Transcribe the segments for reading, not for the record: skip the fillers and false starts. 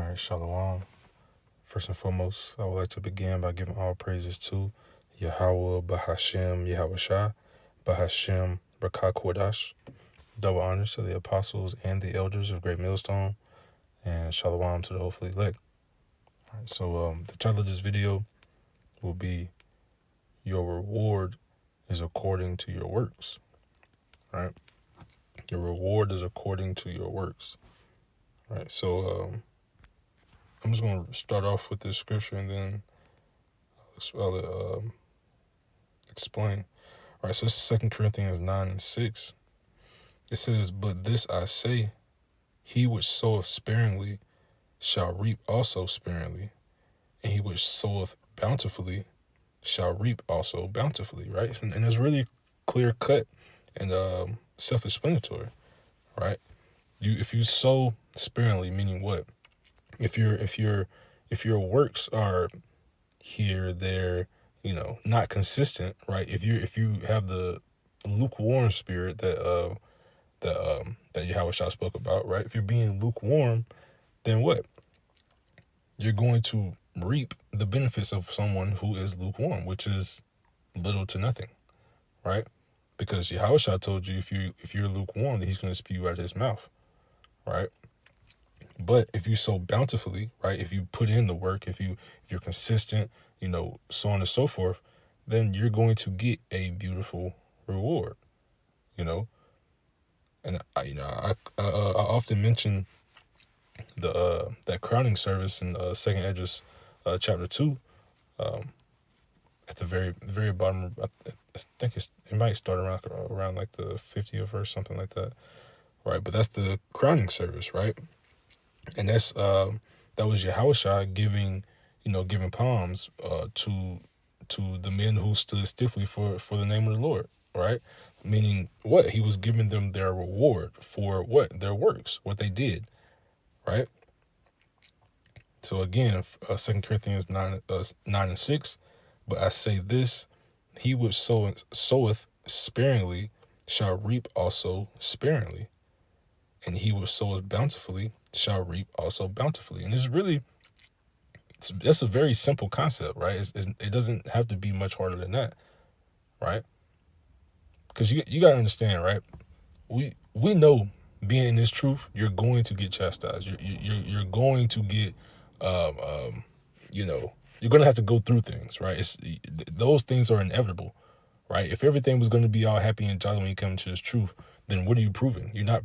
right, Shalom. First and foremost, I would like to begin by giving all praises to Yahweh, Bahashem, Yahushua, Bahashem, Rakah Kodash. Double honors to the apostles and the elders of Great Millstone, and Shalom to the hopefully elect. All right, so the title of this video will be Your Reward is According to Your Works. All right? Your reward is according to your works. All right, so I'm just going to start off with this scripture and then I'll explain. All right, so this is 2 Corinthians 9:6. It says, "But this I say, he which soweth sparingly shall reap also sparingly, and he which soweth bountifully shall reap also bountifully." Right? And it's really clear cut and self-explanatory, right? If you sow sparingly, meaning what? If your works are here, there, not consistent, right? If you have the lukewarm spirit that Yahweh Shah spoke about, right? If you're being lukewarm, then what? You're going to reap the benefits of someone who is lukewarm, which is little to nothing, right? Because Yahweh Shah told you if you're lukewarm, that he's going to spew you out of his mouth, right? But if you sow bountifully, right? If you put in the work, if you're consistent, so on and so forth, then you're going to get a beautiful reward, And I often mention the that crowning service in Second Esdras chapter 2, at the very bottom. I think it might start around like the 50th verse, something like that, right? But that's the crowning service, right? And that's that was Yahushua giving palms to the men who stood stiffly for the name of the Lord, right? Meaning what? He was giving them their reward for what? Their works, what they did, right? So again, 2 Corinthians 9:6, "But I say this, he which soweth sparingly shall reap also sparingly, and he which soweth bountifully shall reap also bountifully." And that's a very simple concept, right? It doesn't have to be much harder than that, right? Because you got to understand, right? We know, being in this truth, you're going to get chastised. You're going to get, you're going to have to go through things, right? Those things are inevitable, right? If everything was going to be all happy and jolly when you come to this truth, then what are you proving? You're not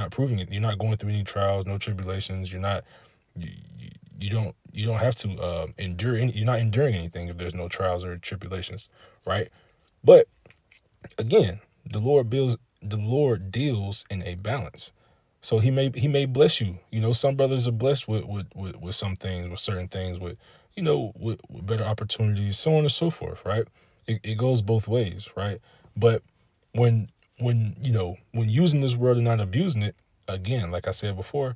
proving it. You're not going through any trials, no tribulations. You're not. You don't have to endure any. You're not enduring anything if there's no trials or tribulations, right? But again, the Lord deals in a balance. So he may bless you. Some brothers are blessed with some things, with certain things, with better opportunities, so on and so forth, right? It goes both ways, right? But when using this word and not abusing it, again, like I said before,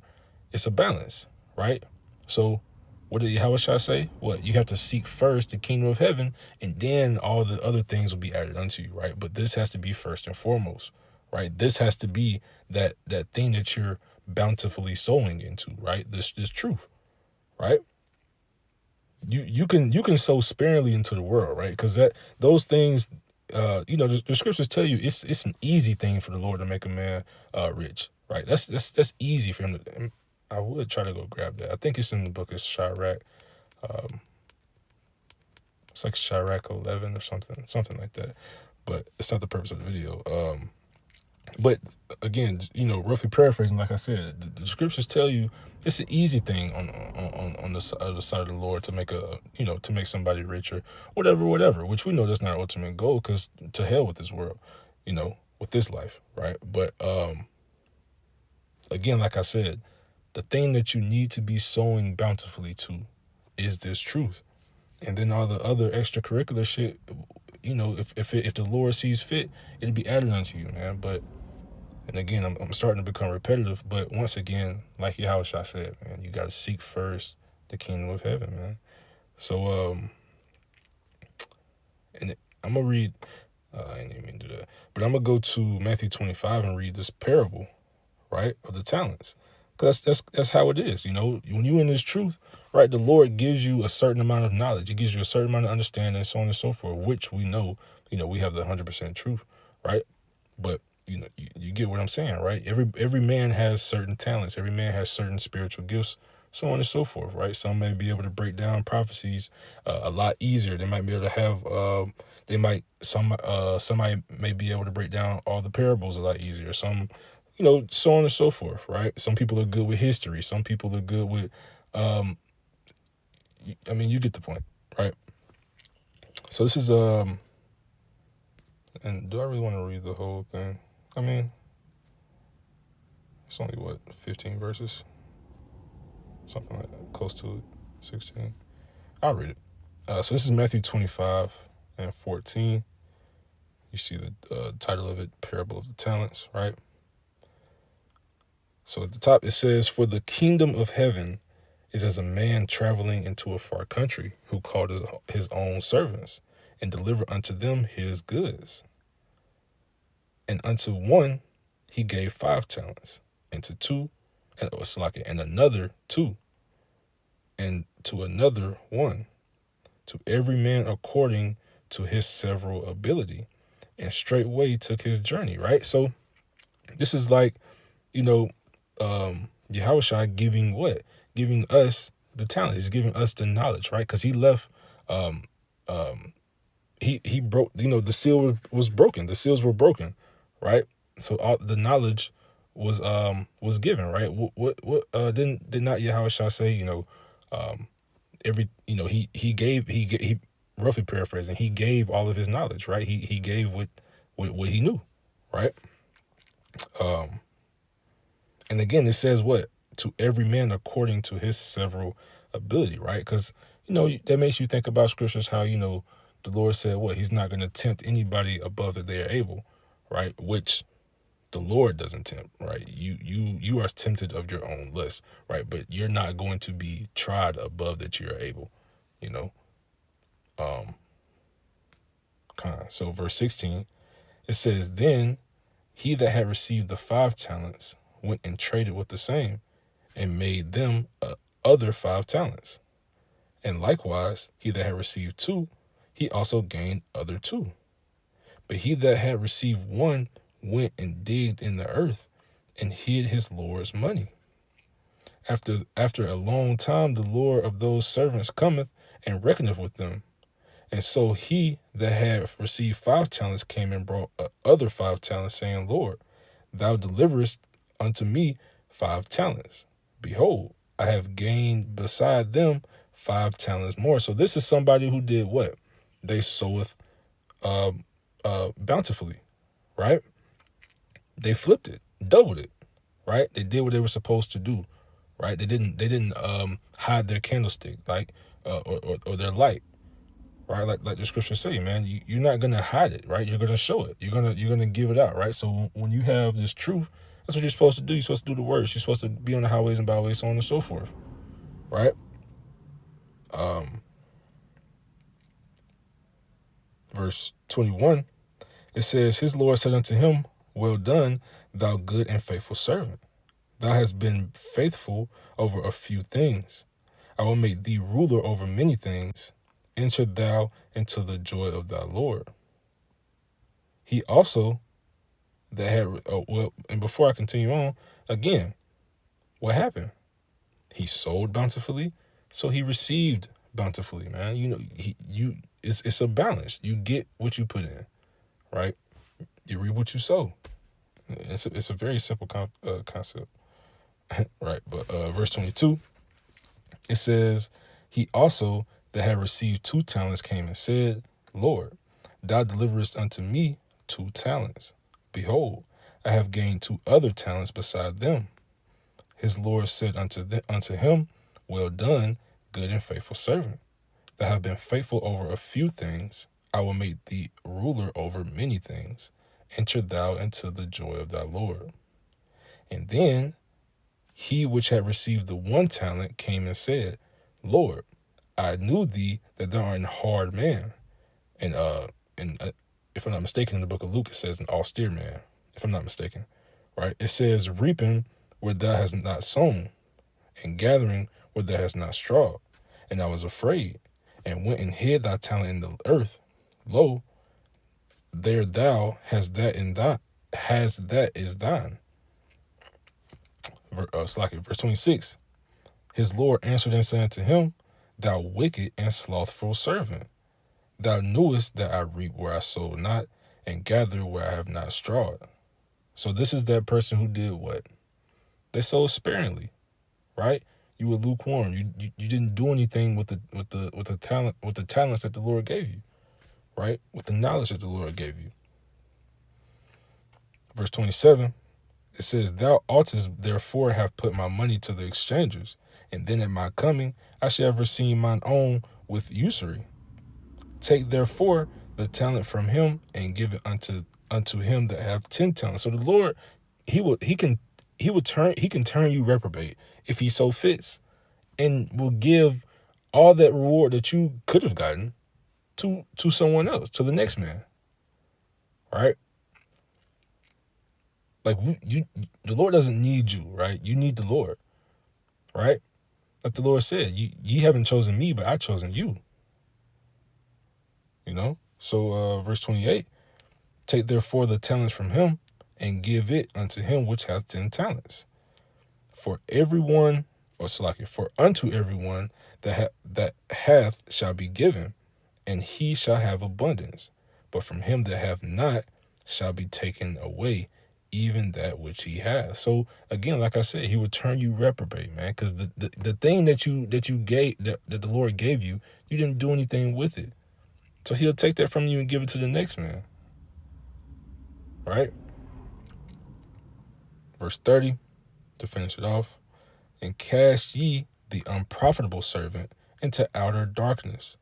it's a balance, right? So what did Yahushua say? What? You have to seek first the kingdom of heaven, and then all the other things will be added unto you, right? But this has to be first and foremost, right? This has to be that thing that you're bountifully sowing into, right? This truth, right? You can sow sparingly into the world, right? Because those things, the scriptures tell you it's an easy thing for the Lord to make a man rich, right? That's easy for him to. I would try to go grab that. I think it's in the book of Sirach. It's like Sirach 11 or something like that. But it's not the purpose of the video. But again, roughly paraphrasing, like I said, the scriptures tell you it's an easy thing on the other side of the Lord to make to make somebody rich or whatever. Which we know that's not our ultimate goal, because to hell with this world, with this life, right? But again, like I said, the thing that you need to be sowing bountifully to is this truth, and then all the other extracurricular shit. If the Lord sees fit, it'll be added unto you, man. But. And again, I'm starting to become repetitive, but once again, like Yahushua said, man, you got to seek first the kingdom of heaven, man. So, I'm going to read, I didn't even mean to do that, but I'm going to go to Matthew 25 and read this parable, right, of the talents. Because that's how it is. When you in this truth, right, the Lord gives you a certain amount of knowledge. He gives you a certain amount of understanding, so on and so forth, which we know, we have the 100% truth, right? But you get what I'm saying, right? Every man has certain talents. Every man has certain spiritual gifts, so on and so forth, right? Some may be able to break down prophecies a lot easier. They might be able to have somebody may be able to break down all the parables a lot easier. Some, so on and so forth, right? Some people are good with history. Some people are good with, you get the point, right? So this is and do I really want to read the whole thing? It's only 15 verses, something like that, close to it, 16. I'll read it. So this is Matthew 25:14. You see the title of it, Parable of the Talents, right? So at the top it says, "For the kingdom of heaven is as a man traveling into a far country, who called his own servants and delivered unto them his goods. And unto one he gave 5 talents, and to two, and another 2, and to another 1, to every man according to his several ability, and straightway took his journey," right? So this is like, Yahushua giving what? Giving us the talent. He's giving us the knowledge, right? Because he left, he broke, the seal was broken. The seals were broken, right? So all the knowledge was given, right? What did not Yahushua say, he roughly paraphrasing, he gave all of his knowledge, right? He gave what he knew, right? And again, it says what? To every man according to his several ability, right? Because, that makes you think about scriptures, how, the Lord said what? He's not going to tempt anybody above that they are able, right? Which the Lord doesn't tempt, right? You are tempted of your own lust, right? But you're not going to be tried above that you are able, So verse 16, it says, "Then he that had received the 5 talents went and traded with the same, and made them other 5 talents. And likewise, he that had received 2, he also gained other 2. But he that had received 1 went and digged in the earth, and hid his Lord's money. After a long time, the Lord of those servants cometh and reckoneth with them. And so he that had received 5 talents came and brought other 5 talents, saying, Lord, thou deliverest unto me 5 talents. Behold, I have gained beside them 5 talents more." So this is somebody who did what? They soweth bountifully, right? They flipped it, doubled it, right? They did what they were supposed to do, right? They didn't hide their candlestick, like or their light, right? Like the scriptures say, man, you're not gonna hide it, right? You're gonna show it. You're gonna give it out, right? So when you have this truth, that's what you're supposed to do. You're supposed to do the words. You're supposed to be on the highways and byways, so on and so forth, right? Verse 21, it says, "His Lord said unto him, Well done, thou good and faithful servant. Thou hast been faithful over a few things. I will make thee ruler over many things. Enter thou into the joy of thy Lord." He also that had, and before I continue on, again, what happened? He sold bountifully, so he received bountifully, man. It's a balance. You get what you put in, right? You reap what you sow. It's a very simple concept, right? But verse 22, it says, "He also that had received 2 talents came and said, Lord, thou deliverest unto me 2 talents. Behold, I have gained 2 other talents beside them. His Lord said unto him, Well done, good and faithful servant. Thou hast been faithful over a few things. I will make thee ruler over many things. Enter thou into the joy of thy Lord. And then he which had received the 1 talent came and said, Lord, I knew thee that thou art an hard man." And if I'm not mistaken, in the book of Luke, it says an austere man, if I'm not mistaken, right? It says reaping where thou hast not sown, and gathering where thou hast not strawed. And I was afraid, and went and hid thy talent in the earth. Lo, there thou hast that is thine. Verse 26. His Lord answered and said unto him, Thou wicked and slothful servant, thou knewest that I reap where I sowed not, and gather where I have not strawed. So this is that person who did what? They sowed sparingly, right? You were lukewarm. You didn't do anything with the talents that the Lord gave you, right? With the knowledge that the Lord gave you. Verse 27, it says, Thou oughtest therefore have put my money to the exchangers, and then at my coming I shall have received mine own with usury. Take therefore the talent from him and give it unto him that have 10 talents. So the Lord, he can turn you reprobate if he so fits, and will give all that reward that you could have gotten to someone else, to the next man. Right? Like the Lord doesn't need you, right? You need the Lord, right? Like the Lord said, ye haven't chosen me, but I've chosen you. You know? So verse 28, take therefore the talents from him and give it unto him which hath 10 talents. For unto everyone that hath shall be given, and he shall have abundance. But from him that hath not shall be taken away even that which he has. So again, like I said, he would turn you reprobate, man, because the thing that you gave, that the Lord gave you, you didn't do anything with it. So he'll take that from you and give it to the next man. Right? Verse 30, to finish it off. And cast ye the unprofitable servant into outer darkness.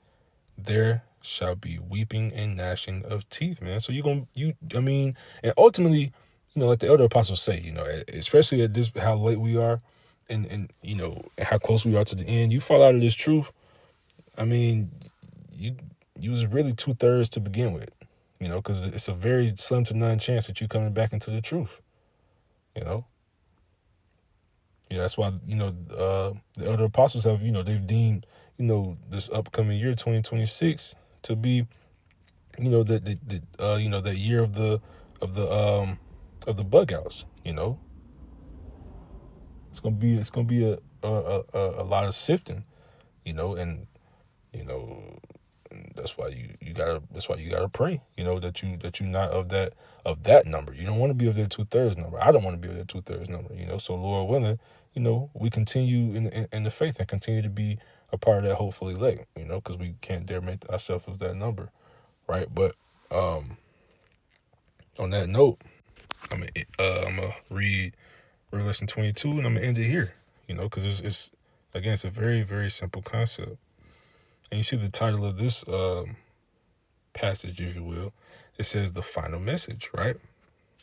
There shall be weeping and gnashing of teeth, man. So and ultimately, like the elder apostles say, especially at this, how late we are and how close we are to the end, you fall out of this truth. I mean, you was really 2/3 to begin with, because it's a very slim to none chance that you coming back into the truth, that's why, the elder apostles have, they've deemed, this upcoming year, 2026, to be, that year of the bug outs. It's gonna be a lot of sifting, and that's why you gotta pray, that you not of that number. You don't want to be of that 2/3 number. I don't want to be of that 2/3 number. So Lord willing, we continue in the faith and continue to be a part of that hopeful elect. Because we can't dare make ourselves of that number, right? But on that note, I'm gonna read Revelation 22, and I'm gonna end it here. Because it's again, it's a very, very simple concept. And you see the title of this passage, if you will. It says the final message, right?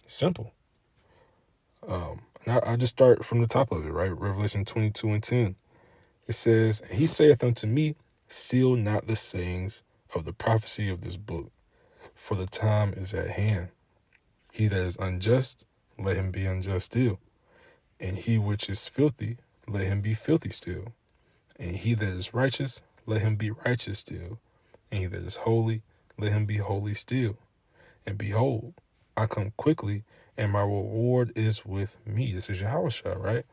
Simple. Now I just start from the top of it, right? Revelation 22:10. It says, He saith unto me, seal not the sayings of the prophecy of this book, for the time is at hand. He that is unjust, let him be unjust still. And he which is filthy, let him be filthy still. And he that is righteous, let him be righteous still. And he that is holy, let him be holy still. And behold, I come quickly, and my reward is with me. This is Yahushua, right?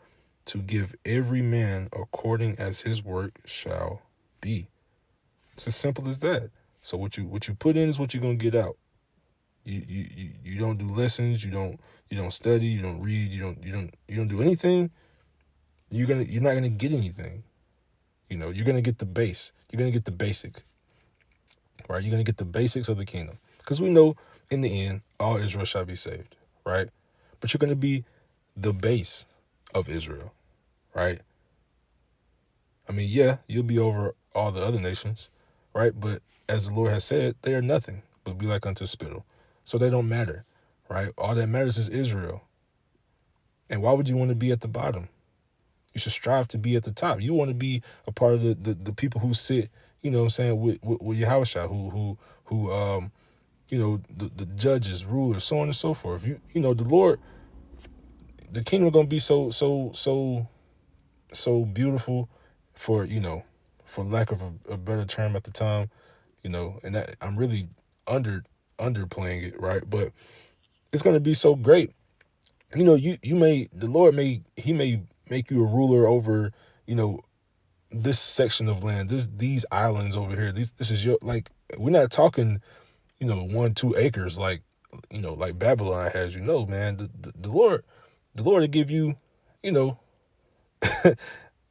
To give every man according as his work shall be. It's as simple as that. So what you put in is what you're gonna get out. You don't do lessons, you don't study, you don't read, you don't do anything. You're not gonna get anything. You're gonna get the base. You're gonna get the basic. Right? You're gonna get the basics of the kingdom. Because we know in the end, all Israel shall be saved, right? But you're gonna be the base of Israel, right? I mean, yeah, you'll be over all the other nations, right? But as the Lord has said, they are nothing but be like unto spittle. So they don't matter, right? All that matters is Israel. And why would you want to be at the bottom? You should strive to be at the top. You want to be a part of the people who sit, with Yahushua, who the judges, rulers, so on and so forth. The Lord, the kingdom gonna be so beautiful, for for lack of a better term at the time, and that I'm really underplaying it, right? But it's gonna be so great. The Lord may make you a ruler over, this section of land, these islands over here. This is your, like, we're not talking, 1-2 acres like, like Babylon has. Man, the Lord will give you, you know, a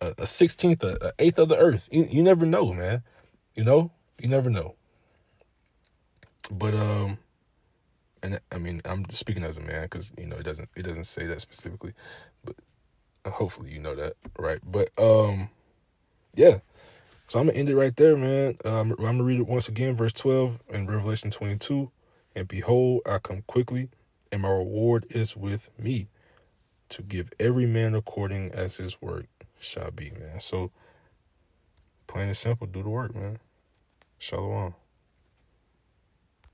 16th, a eighth of the earth. You never know, man. You never know. But and I mean, I'm just speaking as a man, because it doesn't say that specifically, but hopefully you know that, right? But yeah. So I'm gonna end it right there, man. I'm gonna read it once again, verse 12 in Revelation 22. And behold, I come quickly, and my reward is with me, to give every man according as his work shall be, man. So plain and simple, do the work, man. Shalom.